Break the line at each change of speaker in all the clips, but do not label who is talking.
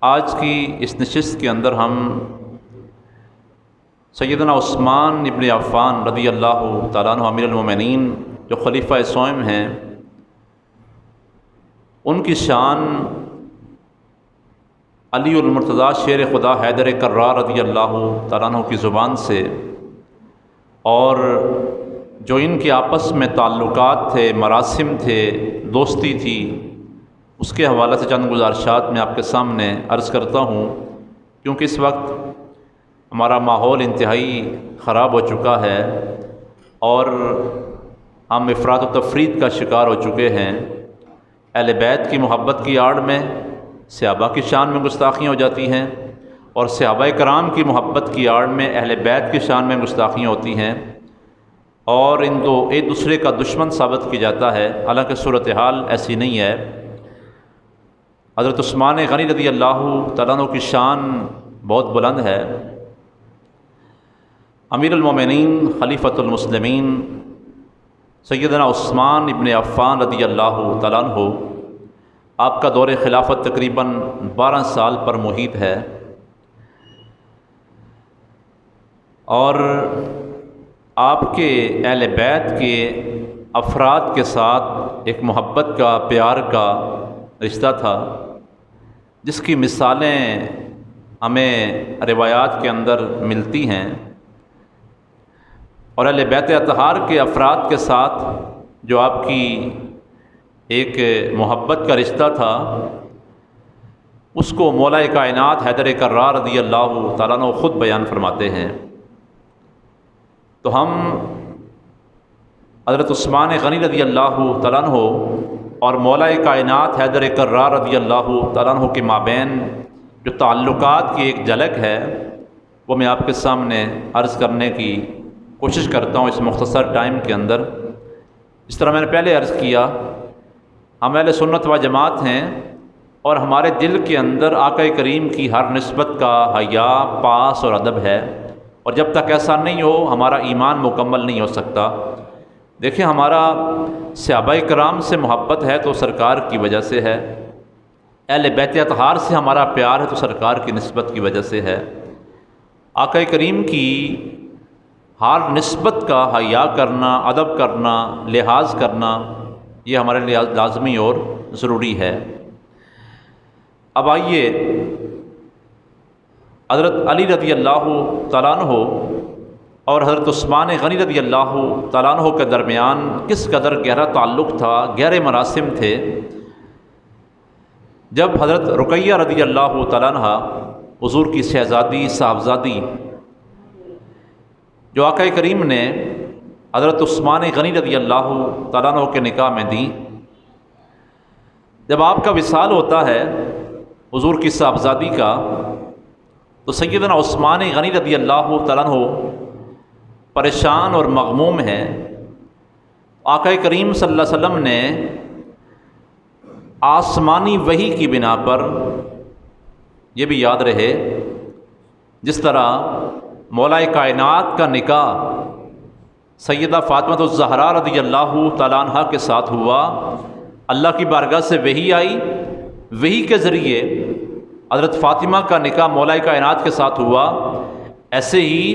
آج کی اس نشست کے اندر ہم سیدنا عثمان ابن عفان رضی اللہ تعالیٰ عنہ امیر المومنین جو خلیفہ سوم ہیں ان کی شان علی المرتضیٰ شیر خدا حیدر کرار رضی اللہ تعالیٰ عنہ کی زبان سے اور جو ان کے آپس میں تعلقات تھے، مراسم تھے، دوستی تھی، اس کے حوالے سے چند گزارشات میں آپ کے سامنے عرض کرتا ہوں، کیونکہ اس وقت ہمارا ماحول انتہائی خراب ہو چکا ہے اور ہم افراط و تفریط کا شکار ہو چکے ہیں۔ اہل بیت کی محبت کی آڑ میں صحابہ کی شان میں گستاخیاں ہو جاتی ہیں اور صحابہ کرام کی محبت کی آڑ میں اہل بیت کی شان میں گستاخیاں ہوتی ہیں اور ان دو ایک دوسرے کا دشمن ثابت کیا جاتا ہے، حالانکہ صورتحال ایسی نہیں ہے۔ حضرت عثمان غنی رضی اللہ تعالیٰ عنہ کی شان بہت بلند ہے۔ امیر المومنین خلیفۃ المسلمین سیدنا عثمان ابن عفان رضی اللہ تعالیٰ عنہ، آپ کا دور خلافت تقریباً 12 سال پر محیط ہے اور آپ کے اہل بیت کے افراد کے ساتھ ایک محبت کا، پیار کا رشتہ تھا، جس کی مثالیں ہمیں روایات کے اندر ملتی ہیں، اور اہل بیت اطہار کے افراد کے ساتھ جو آپ کی ایک محبت کا رشتہ تھا، اس کو مولا کائنات حیدر کرار رضی اللہ تعالیٰ عنہ خود بیان فرماتے ہیں۔ تو ہم حضرت عثمان غنی رضی اللہ تعالیٰ عنہ اور مولا کائنات حیدر کرار رضی اللہ تعالیٰ عنہ کے مابین جو تعلقات کی ایک جھلک ہے، وہ میں آپ کے سامنے عرض کرنے کی کوشش کرتا ہوں اس مختصر ٹائم کے اندر۔ اس طرح میں نے پہلے عرض کیا، ہم اہل سنت و جماعت ہیں اور ہمارے دل کے اندر آقا کریم کی ہر نسبت کا حیا، پاس اور ادب ہے، اور جب تک ایسا نہیں ہو ہمارا ایمان مکمل نہیں ہو سکتا۔ دیکھیں، ہمارا صحابہ کرام سے محبت ہے تو سرکار کی وجہ سے ہے، اہل بیت اطہار سے ہمارا پیار ہے تو سرکار کی نسبت کی وجہ سے ہے۔ آقا کریم کی ہر نسبت کا حیا کرنا، ادب کرنا، لحاظ کرنا، یہ ہمارے لیے لازمی اور ضروری ہے۔ اب آئیے حضرت علی رضی اللہ تعالیٰ عنہ اور حضرت عثمان غنی رضی اللہ تعالیٰ عنہ کے درمیان کس قدر گہرا تعلق تھا، گہرے مراسم تھے۔ جب حضرت رقیہ رضی اللہ تعالیٰ عنہ حضور کی شہزادی، صاحبزادی، جو آقا کریم نے حضرت عثمان غنی رضی اللہ تعالیٰ عنہ کے نکاح میں دی، جب آپ کا وصال ہوتا ہے حضور کی صاحبزادی کا، تو سیدنا عثمان غنی رضی اللہ تعالیٰ عنہ پریشان اور مغموم ہیں۔ آقا کریم صلی اللہ علیہ وسلم نے آسمانی وحی کی بنا پر، یہ بھی یاد رہے، جس طرح مولا کائنات کا نکاح سیدہ فاطمہ الزہرا رضی اللہ تعالیٰ عنہ کے ساتھ ہوا، اللہ کی بارگاہ سے وحی آئی، وحی کے ذریعے حضرت فاطمہ کا نکاح مولا کائنات کے ساتھ ہوا، ایسے ہی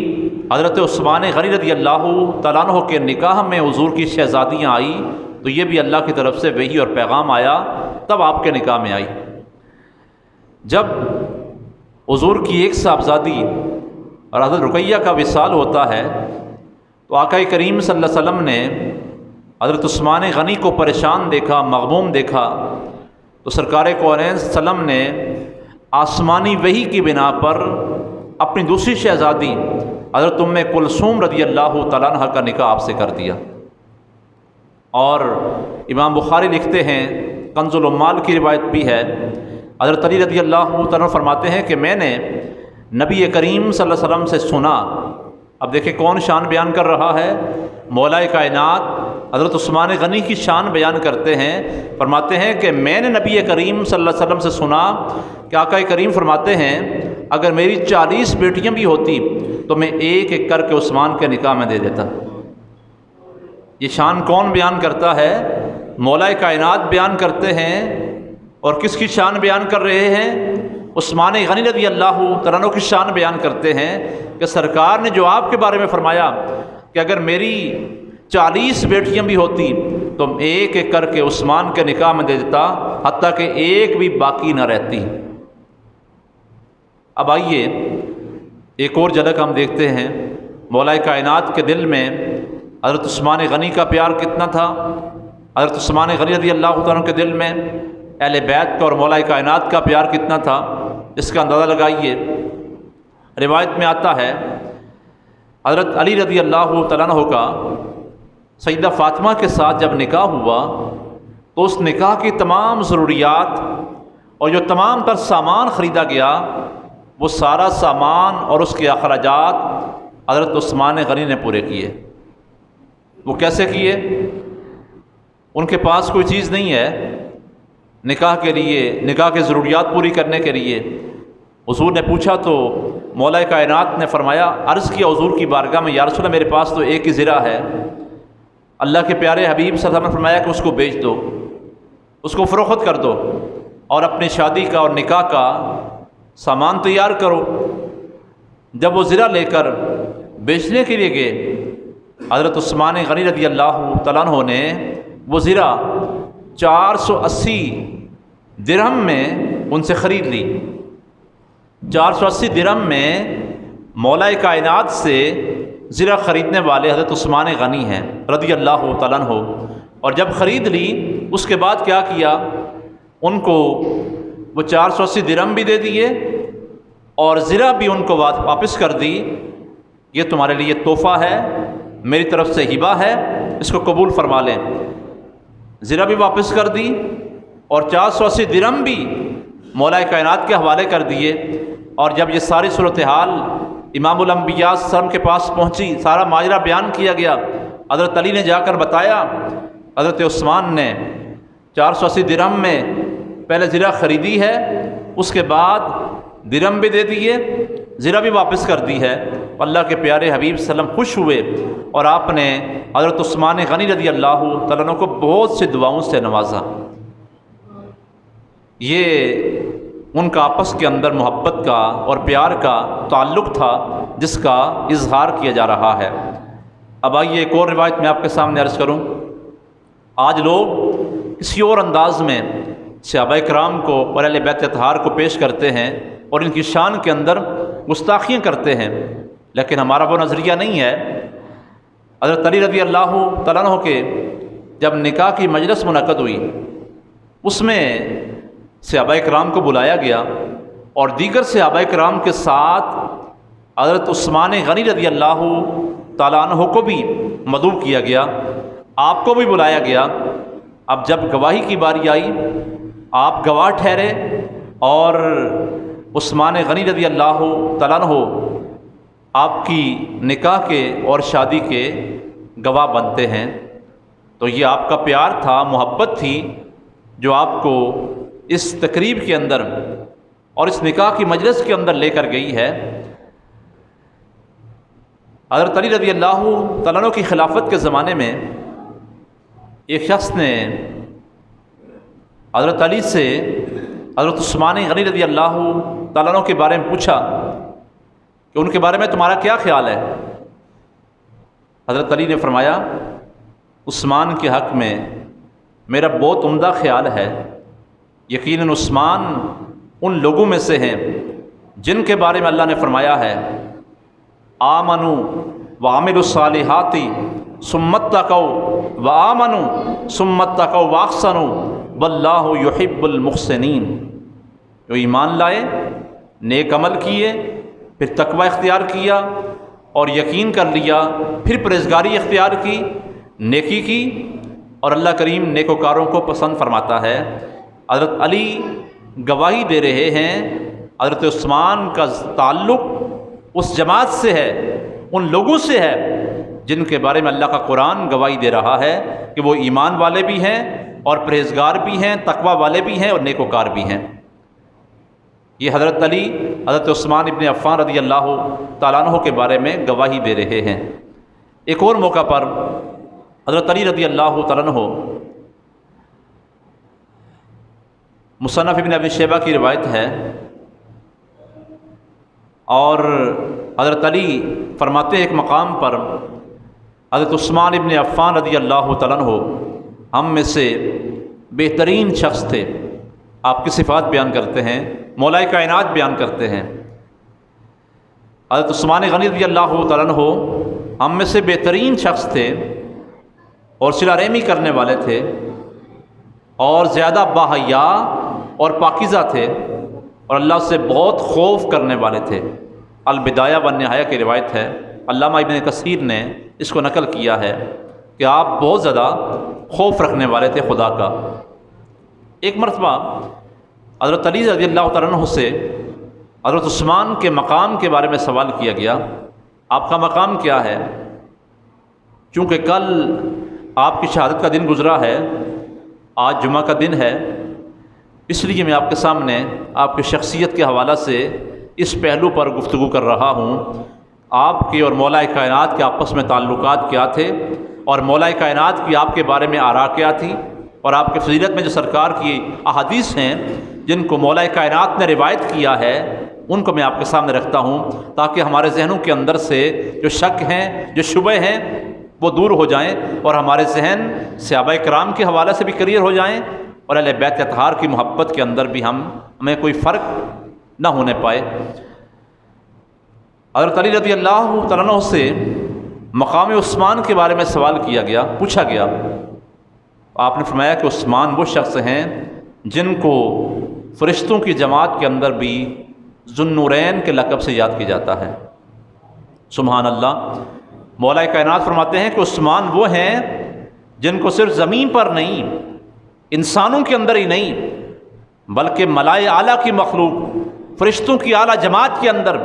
حضرت عثمان غنی رضی اللہ تعالیٰ عنہ کے نکاح میں حضور کی شہزادیاں آئی تو یہ بھی اللہ کی طرف سے وحی اور پیغام آیا، تب آپ کے نکاح میں آئی۔ جب حضور کی ایک صاحبزادی اور حضرت رقیہ کا وصال ہوتا ہے تو آقا کریم صلی اللہ علیہ وسلم نے حضرت عثمان غنی کو پریشان دیکھا، مغموم دیکھا، تو سرکار کونین صلی اللہ علیہ وسلم نے آسمانی وحی کی بنا پر اپنی دوسری شہزادی حضرت ام کلثوم رضی اللہ تعالیٰ عنہ کا نکاح آپ سے کر دیا۔ اور امام بخاری لکھتے ہیں، کنز العمال کی روایت بھی ہے، حضرت علی رضی اللہ تعالیٰ عنہ فرماتے ہیں کہ میں نے نبی کریم صلی اللہ علیہ وسلم سے سنا۔ اب دیکھیں کون شان بیان کر رہا ہے، مولا کائنات حضرت عثمان غنی کی شان بیان کرتے ہیں، فرماتے ہیں کہ میں نے نبی کریم صلی اللہ علیہ وسلم سے سنا کہ آقا کریم فرماتے ہیں اگر میری 40 بیٹیاں بھی ہوتی تو میں ایک ایک کر کے عثمان کے نکاح میں دے دیتا۔ یہ شان کون بیان کرتا ہے؟ مولا کائنات بیان کرتے ہیں، اور کس کی شان بیان کر رہے ہیں؟ عثمان غنی رضی اللہ تعالیٰ عنہ کی شان بیان کرتے ہیں کہ سرکار نے جو آپ کے بارے میں فرمایا کہ اگر میری 40 بیٹیاں بھی ہوتی تو ایک ایک کر کے عثمان کے نکاح میں دے دیتا، حتیٰ کہ ایک بھی باقی نہ رہتی۔ اب آئیے ایک اور جھلک ہم دیکھتے ہیں مولا کائنات کے دل میں حضرت عثمان غنی کا پیار کتنا تھا۔ حضرت عثمان غنی رضی اللہ عنہ کے دل میں اہل بیت کا اور مولا کائنات کا پیار کتنا تھا، اس کا اندازہ لگائیے۔ روایت میں آتا ہے حضرت علی رضی اللہ تعالیٰ عنہ کا سیدہ فاطمہ کے ساتھ جب نکاح ہوا تو اس نکاح کی تمام ضروریات اور جو تمام تر سامان خریدا گیا وہ سارا سامان اور اس کے اخراجات حضرت عثمان غنی نے پورے کیے۔ وہ کیسے کیے؟ ان کے پاس کوئی چیز نہیں ہے نکاح کے لیے، نکاح کی ضروریات پوری کرنے کے لیے۔ حضور نے پوچھا تو مولا کائنات نے فرمایا، عرض کیا حضور کی بارگاہ میں، یا رسول اللہ میرے پاس تو ایک ہی زرہ ہے۔ اللہ کے پیارے حبیب صلی اللہ علیہ وسلم نے فرمایا کہ اس کو بیچ دو، اس کو فروخت کر دو اور اپنی شادی کا اور نکاح کا سامان تیار کرو۔ جب وہ زرہ لے کر بیچنے کے لیے گئے، حضرت عثمان غنی رضی اللہ تعالیٰ عنہ نے وہ زرہ 480 درہم میں ان سے خرید لی۔ 480 درہم میں مولا کائنات سے زرہ خریدنے والے حضرت عثمان غنی ہیں رضی اللہ تعالیٰ عنہ۔ اور جب خرید لی اس کے بعد کیا کیا، ان کو وہ 480 درہم بھی دے دیے اور زرہ بھی ان کو واپس کر دی۔ یہ تمہارے لیے تحفہ ہے، میری طرف سے ہبہ ہے، اس کو قبول فرما لیں۔ زرہ بھی واپس کر دی اور 480 درہم بھی مولا کائنات کے حوالے کر دیے۔ اور جب یہ ساری صورتحال امام الانبیاء صلی اللہ علیہ وسلم کے پاس پہنچی، سارا ماجرا بیان کیا گیا، حضرت علی نے جا کر بتایا، حضرت عثمان نے 480 درہم میں پہلے زرہ خریدی ہے، اس کے بعد درہم بھی دے دیے، زرہ بھی واپس کر دی ہے۔ اللہ کے پیارے حبیب صلی اللہ علیہ وسلم خوش ہوئے اور آپ نے حضرت عثمان غنی رضی اللہ تعالیٰ عنہ کو بہت سی دعاؤں سے نوازا۔ یہ ان کا آپس کے اندر محبت کا اور پیار کا تعلق تھا جس کا اظہار کیا جا رہا ہے۔ اب آئیے ایک اور روایت میں آپ کے سامنے عرض کروں۔ آج لوگ کسی اور انداز میں صحابہ کرام کو اور اہل بیت اطہار کو پیش کرتے ہیں اور ان کی شان کے اندر گستاخیاں کرتے ہیں، لیکن ہمارا وہ نظریہ نہیں ہے۔ حضرت علی رضی اللہ تعالیٰ عنہ کے جب نکاح کی مجلس منعقد ہوئی، اس میں صحابہ کرام کو بلایا گیا اور دیگر صحابہ کرام کے ساتھ حضرت عثمان غنی رضی اللہ تعالیٰ عنہ کو بھی مدعو کیا گیا، آپ کو بھی بلایا گیا۔ اب جب گواہی کی باری آئی، آپ گواہ ٹھہرے اور عثمان غنی رضی اللہ تعالیٰ عنہ آپ کی نکاح کے اور شادی کے گواہ بنتے ہیں۔ تو یہ آپ کا پیار تھا، محبت تھی جو آپ کو اس تقریب کے اندر اور اس نکاح کی مجلس کے اندر لے کر گئی ہے۔ حضرت علی رضی اللہ تعالیٰ عنہ کی خلافت کے زمانے میں ایک شخص نے حضرت علی سے حضرت عثمان غنی رضی اللہ تعالیٰ عنہ کے بارے میں پوچھا کہ ان کے بارے میں تمہارا کیا خیال ہے؟ حضرت علی نے فرمایا، عثمان کے حق میں میرا بہت عمدہ خیال ہے۔ یقیناً عثمان ان لوگوں میں سے ہیں جن کے بارے میں اللہ نے فرمایا ہے، آمنوا وعملوا الصالحات ثم اتقوا وآمنوا ثم اتقوا واحسنوا واللہ یحب المحسنین۔ جو ایمان لائے، نیک عمل کیے، پھر تقوی اختیار کیا اور یقین کر لیا، پھر پرہیزگاری اختیار کی، نیکی کی، اور اللہ کریم نیکوکاروں کو پسند فرماتا ہے۔ حضرت علی گواہی دے رہے ہیں حضرت عثمان کا تعلق اس جماعت سے ہے، ان لوگوں سے ہے جن کے بارے میں اللہ کا قرآن گواہی دے رہا ہے کہ وہ ایمان والے بھی ہیں اور پرہیزگار بھی ہیں، تقوی والے بھی ہیں اور نیکوکار بھی ہیں۔ یہ حضرت علی حضرت عثمان ابن عفان رضی اللہ تعالیٰ عنہ کے بارے میں گواہی دے رہے ہیں۔ ایک اور موقع پر حضرت علی رضی اللہ تعالیٰ عنہ، مصنف ابن ابی شیبہ کی روایت ہے، اور حضرت علی فرماتے ہیں ایک مقام پر حضرت عثمان ابن عفان رضی اللہ تعالیٰ عنہ ہم میں سے بہترین شخص تھے. آپ کی صفات بیان کرتے ہیں، مولا کائنات بیان کرتے ہیں. حضرت عثمان غنی رضی اللہ تعالیٰ عنہ ہم میں سے بہترین شخص تھے اور صلہ رحمی کرنے والے تھے اور زیادہ باحیا اور پاکیزہ تھے اور اللہ سے بہت خوف کرنے والے تھے. البدایہ والنہایہ کی روایت ہے، علامہ ابن کثیر نے اس کو نقل کیا ہے کہ آپ بہت زیادہ خوف رکھنے والے تھے خدا کا. ایک مرتبہ حضرت علی رضی اللہ تعالیٰ عنہ سے حضرت عثمان کے مقام کے بارے میں سوال کیا گیا، آپ کا مقام کیا ہے؟ چونکہ کل آپ کی شہادت کا دن گزرا ہے، آج جمعہ کا دن ہے، اس لیے میں آپ کے سامنے آپ کی شخصیت کے حوالہ سے اس پہلو پر گفتگو کر رہا ہوں. آپ کے اور مولا کائنات کے آپس میں تعلقات کیا تھے اور مولا کائنات کی آپ کے بارے میں آراء کیا تھی، اور آپ کے فضیلت میں جو سرکار کی احادیث ہیں جن کو مولا کائنات نے روایت کیا ہے ان کو میں آپ کے سامنے رکھتا ہوں تاکہ ہمارے ذہنوں کے اندر سے جو شک ہیں، جو شبہ ہیں، وہ دور ہو جائیں اور ہمارے ذہن صحابہ کرام کے حوالے سے بھی کلیئر ہو جائیں اور اہل بیت اطہار کی محبت کے اندر بھی ہمیں کوئی فرق نہ ہونے پائے. حضرت علی رضی اللہ تعالیٰ عنہ سے مقام عثمان کے بارے میں سوال کیا گیا، پوچھا گیا. آپ نے فرمایا کہ عثمان وہ شخص ہیں جن کو فرشتوں کی جماعت کے اندر بھی ذو النورین کے لقب سے یاد کیا جاتا ہے. سبحان اللہ. مولا کائنات فرماتے ہیں کہ عثمان وہ ہیں جن کو صرف زمین پر نہیں، انسانوں کے اندر ہی نہیں، بلکہ ملائے اعلیٰ کی مخلوق، فرشتوں کی اعلیٰ جماعت کے اندر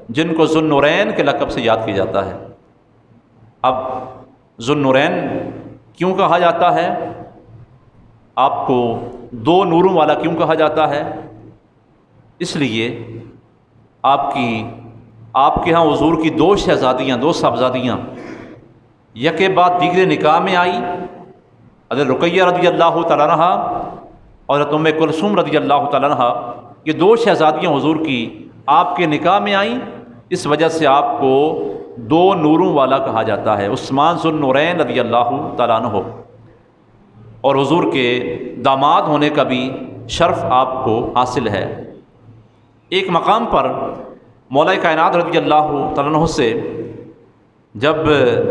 جن کو ذو النورین کے لقب سے یاد کیا جاتا ہے. اب ذو النورین کیوں کہا جاتا ہے؟ آپ کو دو نوروں والا کیوں کہا جاتا ہے؟ اس لیے آپ کے ہاں حضور کی دو شہزادیاں، دو صاحبزادیاں یکے بعد دیگر نکاح میں آئی، حضرت رقیہ رضی اللہ تعالیٰ عنہ اور حضرت ام کلثوم رضی اللہ تعالیٰ عنہ. یہ دو شہزادیاں حضور کی آپ کے نکاح میں آئیں، اس وجہ سے آپ کو دو نوروں والا کہا جاتا ہے، عثمان ذو النورین رضی اللہ تعالیٰ عنہ. اور حضور کے داماد ہونے کا بھی شرف آپ کو حاصل ہے. ایک مقام پر مولا کائنات رضی اللہ تعالیٰ عنہ سے جب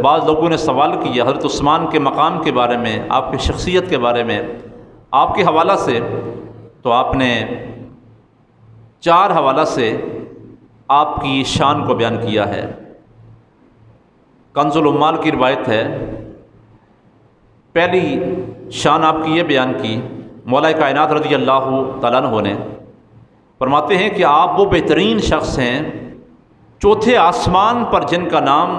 بعض لوگوں نے سوال کیا حضرت عثمان کے مقام کے بارے میں، آپ کی شخصیت کے بارے میں، آپ کے حوالہ سے، تو آپ نے 4 حوالہ سے آپ کی شان کو بیان کیا ہے. کنز العمال کی روایت ہے، پہلی شان آپ کی یہ بیان کی مولا کائنات رضی اللہ تعالیٰ عنہ نے، فرماتے ہیں کہ آپ وہ بہترین شخص ہیں چوتھے آسمان پر جن کا نام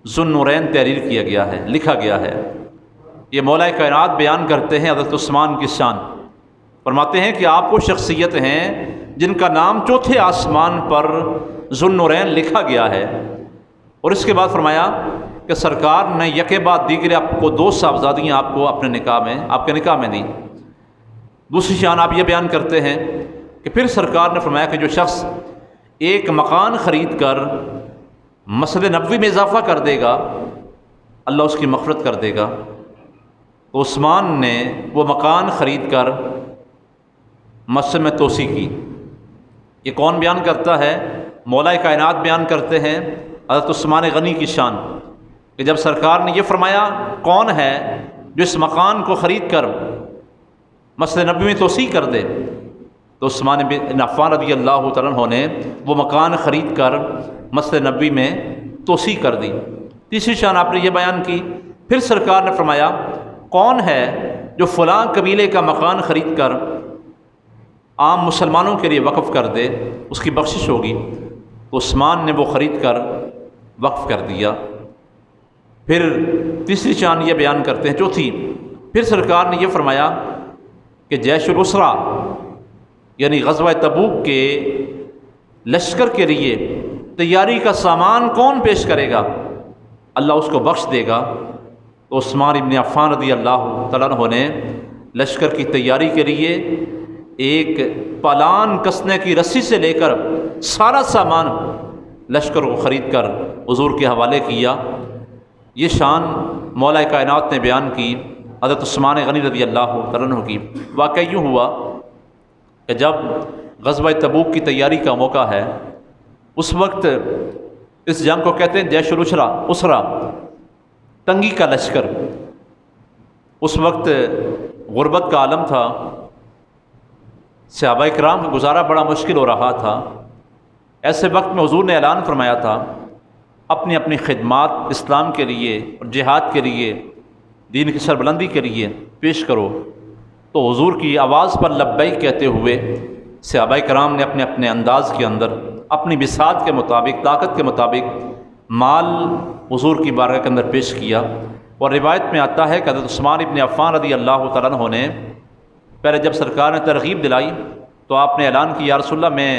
ذو النورین تحریر کیا گیا ہے، لکھا گیا ہے. یہ مولا کائنات بیان کرتے ہیں حضرت عثمان کی شان. فرماتے ہیں کہ آپ وہ شخصیت ہیں جن کا نام چوتھے آسمان پر ذو النورین لکھا گیا ہے. اور اس کے بعد فرمایا کہ سرکار نے یکے بعد دیگر آپ کو 2 صاحبزادیاں آپ کو اپنے نکاح میں، آپ کے نکاح میں دیں. دوسری شان آپ یہ بیان کرتے ہیں کہ پھر سرکار نے فرمایا کہ جو شخص ایک مکان خرید کر مسجد نبوی میں اضافہ کر دے گا اللہ اس کی مغفرت کر دے گا. تو عثمان نے وہ مکان خرید کر مسجد میں توسیع کی. یہ کون بیان کرتا ہے؟ مولا کائنات بیان کرتے ہیں حضرت عثمان غنی کی شان کہ جب سرکار نے یہ فرمایا کون ہے جو اس مکان کو خرید کر مسجد نبوی میں توسیع کر دے، تو عثمان بن عفان رضی اللہ تعالیٰ عنہ نے وہ مکان خرید کر مسجد نبوی میں توسیع کر دی. تیسری شان آپ نے یہ بیان کی، پھر سرکار نے فرمایا کون ہے جو فلاں قبیلے کا مکان خرید کر عام مسلمانوں کے لیے وقف کر دے، اس کی بخشش ہوگی. تو عثمان نے وہ خرید کر وقف کر دیا. پھر تیسری شان یہ بیان کرتے ہیں، چوتھی، پھر سرکار نے یہ فرمایا کہ جیش الاسرا یعنی غزوہ تبوک کے لشکر کے لیے تیاری کا سامان کون پیش کرے گا اللہ اس کو بخش دے گا. تو عثمان ابن عفان رضی اللہ تعالیٰ عنہ نے لشکر کی تیاری کے لیے ایک پالان کسنے کی رسی سے لے کر سارا سامان لشکر کو خرید کر حضور کے حوالے کیا۔ یہ شان مولا کائنات نے بیان کی حضرت عثمان غنی رضی اللہ تعالیٰ عنہ کی۔ واقعہ یوں ہوا کہ جب غزوہ تبوک کی تیاری کا موقع ہے، اس وقت اس جنگ کو کہتے ہیں جیش الاسرا، تنگی کا لشکر۔ اس وقت غربت کا عالم تھا، صحابہ کرام کا گزارا بڑا مشکل ہو رہا تھا۔ ایسے وقت میں حضور نے اعلان فرمایا تھا اپنی اپنی خدمات اسلام کے لیے اور جہاد کے لیے، دین کی سربلندی کے لیے پیش کرو۔ تو حضور کی آواز پر لبیک کہتے ہوئے صحابہ کرام نے اپنے اپنے انداز کے اندر اپنی بساط کے مطابق، طاقت کے مطابق مال حضور کی بارگاہ کے اندر پیش کیا۔ اور روایت میں آتا ہے کہ حضرت عثمان ابن عفان رضی اللہ تعالیٰ عنہ نے پہلے جب سرکار نے ترغیب دلائی تو آپ نے اعلان کیا، یا رسول اللہ میں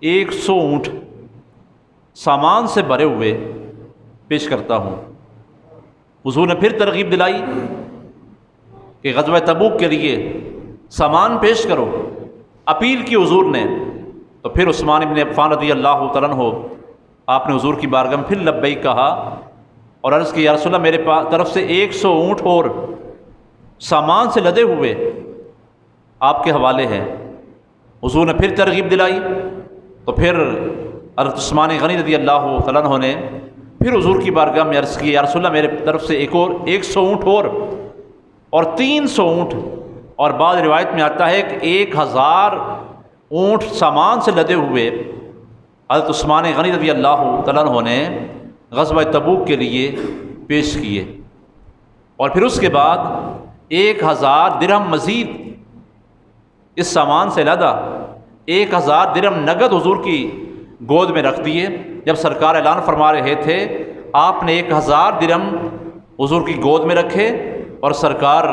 100 اونٹ سامان سے بھرے ہوئے پیش کرتا ہوں۔ حضور نے پھر ترغیب دلائی کہ غزوہ تبوک کے لیے سامان پیش کرو، اپیل کی حضور نے۔ تو پھر عثمان ابن عفان رضی اللہ تعالیٰ عنہ آپ نے حضور کی بارگاہ میں پھر لبیک کہا اور عرض کی، یا رسول اللہ میرے طرف سے 100 اونٹ اور سامان سے لدے ہوئے آپ کے حوالے ہیں۔ حضور نے پھر ترغیب دلائی تو پھر حضرت عثمان غنی رضی اللہ تعالیٰ عنہ نے پھر حضور کی بارگاہ میں عرض کی، یا رسول اللہ میرے طرف سے 100 اونٹ اور 300 اونٹ، اور بعض روایت میں آتا ہے کہ 1000 اونٹ سامان سے لدے ہوئے حضرت عثمان غنی رضی اللہ تعالیٰ عنہ نے غزوہ تبوک کے لیے پیش کیے۔ اور پھر اس کے بعد 1000 درہم مزید اس سامان سے لدا، 1000 درہم نقد حضور کی گود میں رکھ دیے۔ جب سرکار اعلان فرما رہے تھے آپ نے 1000 درہم حضور کی گود میں رکھے اور سرکار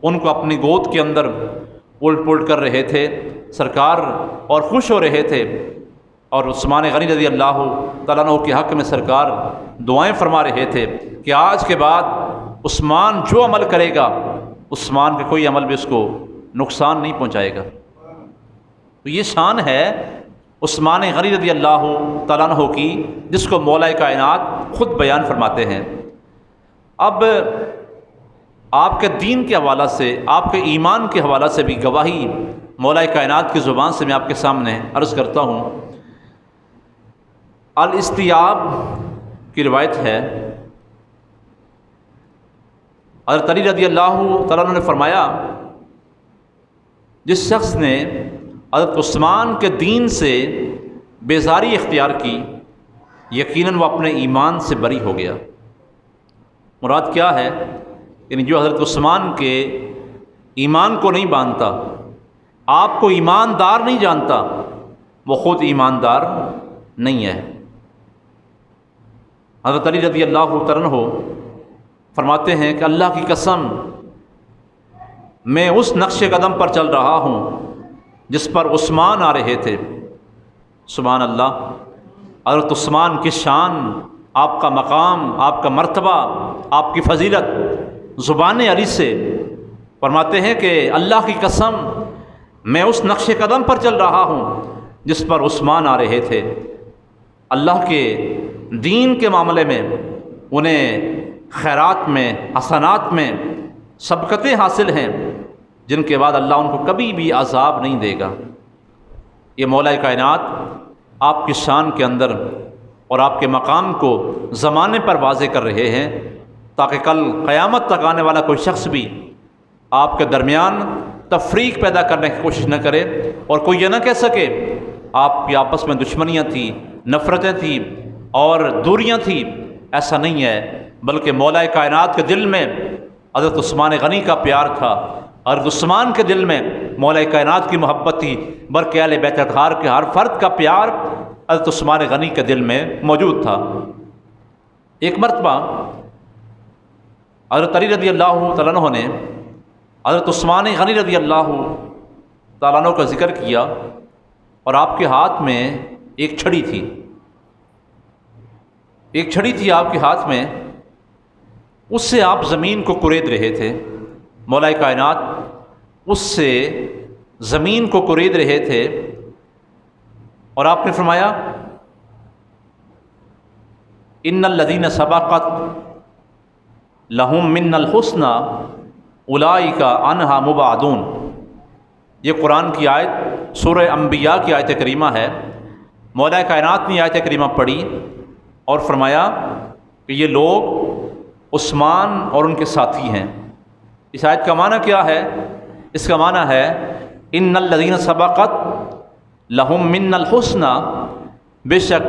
ان کو اپنی گود کے اندر الٹ پلٹ کر رہے تھے سرکار، اور خوش ہو رہے تھے۔ اور عثمان غنی رضی اللہ تعالیٰ عنہ کے حق میں سرکار دعائیں فرما رہے تھے کہ آج کے بعد عثمان جو عمل کرے گا عثمان کا کوئی عمل بھی اس کو نقصان نہیں پہنچائے گا۔ تو یہ شان ہے عثمان غنی رضی اللہ تعالیٰ عنہ کی، جس کو مولا کائنات خود بیان فرماتے ہیں۔ اب آپ کے دین کے حوالہ سے، آپ کے ایمان کے حوالہ سے بھی گواہی مولا کائنات کی زبان سے میں آپ کے سامنے عرض کرتا ہوں۔ الاستیاب کی روایت ہے، حضرت علی رضی اللہ تعالیٰ عنہ نے فرمایا جس شخص نے حضرت عثمان کے دین سے بیزاری اختیار کی یقیناً وہ اپنے ایمان سے بری ہو گیا۔ مراد کیا ہے؟ یعنی جو حضرت عثمان کے ایمان کو نہیں مانتا، آپ کو ایماندار نہیں جانتا، وہ خود ایماندار نہیں ہے۔ حضرت علی رضی اللہ تعالیٰ عنہ فرماتے ہیں کہ اللہ کی قسم میں اس نقش قدم پر چل رہا ہوں جس پر عثمان آ رہے تھے۔ سبحان اللہ! حضرت عثمان کی شان، آپ کا مقام، آپ کا مرتبہ، آپ کی فضیلت زبان علی سے فرماتے ہیں کہ اللہ کی قسم میں اس نقش قدم پر چل رہا ہوں جس پر عثمان آ رہے تھے۔ اللہ کے دین کے معاملے میں انہیں خیرات میں، حسنات میں سبقتیں حاصل ہیں جن کے بعد اللہ ان کو کبھی بھی عذاب نہیں دے گا۔ یہ مولا کائنات آپ کی شان کے اندر اور آپ کے مقام کو زمانے پر واضح کر رہے ہیں تاکہ کل قیامت تک آنے والا کوئی شخص بھی آپ کے درمیان تفریق پیدا کرنے کی کوشش نہ کرے اور کوئی یہ نہ کہہ سکے آپ کی آپس میں دشمنیاں تھیں، نفرتیں تھیں اور دوریاں تھیں۔ ایسا نہیں ہے، بلکہ مولا کائنات کے دل میں حضرت عثمان غنی کا پیار تھا، حضرت عثمان کے دل میں مولا کائنات کی محبت تھی، بلکہ اہل بیت اطہار کے ہر فرد کا پیار حضرت عثمان غنی کے دل میں موجود تھا۔ ایک مرتبہ حضرت علی رضی اللہ تعالیٰ عنہ نے حضرت عثمان غنی رضی اللہ تعالیٰ عنہ کا ذکر کیا اور آپ کے ہاتھ میں ایک چھڑی تھی، آپ کے ہاتھ میں، اس سے آپ زمین کو کرید رہے تھے۔ مولا کائنات اس سے زمین کو کورید رہے تھے، اور آپ نے فرمایا ان الذین سبقت لہم من الحسنی اولئک عنہا مبعدون۔ یہ قرآن کی آیت سورہ انبیاء کی آیت کریمہ ہے۔ مولا کائنات نے آیت کریمہ پڑھی اور فرمایا کہ یہ لوگ عثمان اور ان کے ساتھی ہیں۔ اس آیت کا معنی کیا ہے؟ اس کا معنی ہے ان الذین سبقت لہم من الحسنی، بے شک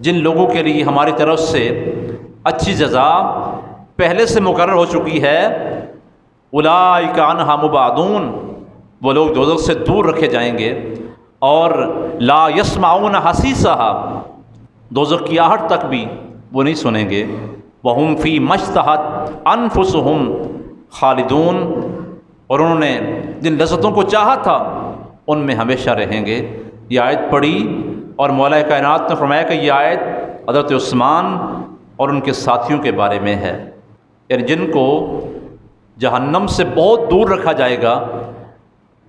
جن لوگوں کے لیے ہماری طرف سے اچھی جزا پہلے سے مقرر ہو چکی ہے، اولئک عنہا مبعدون، وہ لوگ دوزخ سے دور رکھے جائیں گے، اور لا یسمعون حسیسہا، دوزخ کی آہٹ تک بھی وہ نہیں سنیں گے، وہم فی ما اشتہت انفسہم خالدون، اور انہوں نے جن لذتوں کو چاہا تھا ان میں ہمیشہ رہیں گے۔ یہ آیت پڑھی اور مولا کائنات نے فرمایا کہ یہ آیت حضرت عثمان اور ان کے ساتھیوں کے بارے میں ہے، یعنی جن کو جہنم سے بہت دور رکھا جائے گا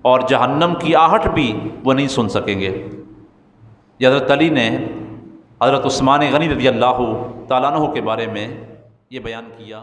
اور جہنم کی آہٹ بھی وہ نہیں سن سکیں گے۔ یہ حضرت علی نے حضرت عثمان غنی رضی اللہ تعالیٰ عنہ کے بارے میں یہ بیان کیا۔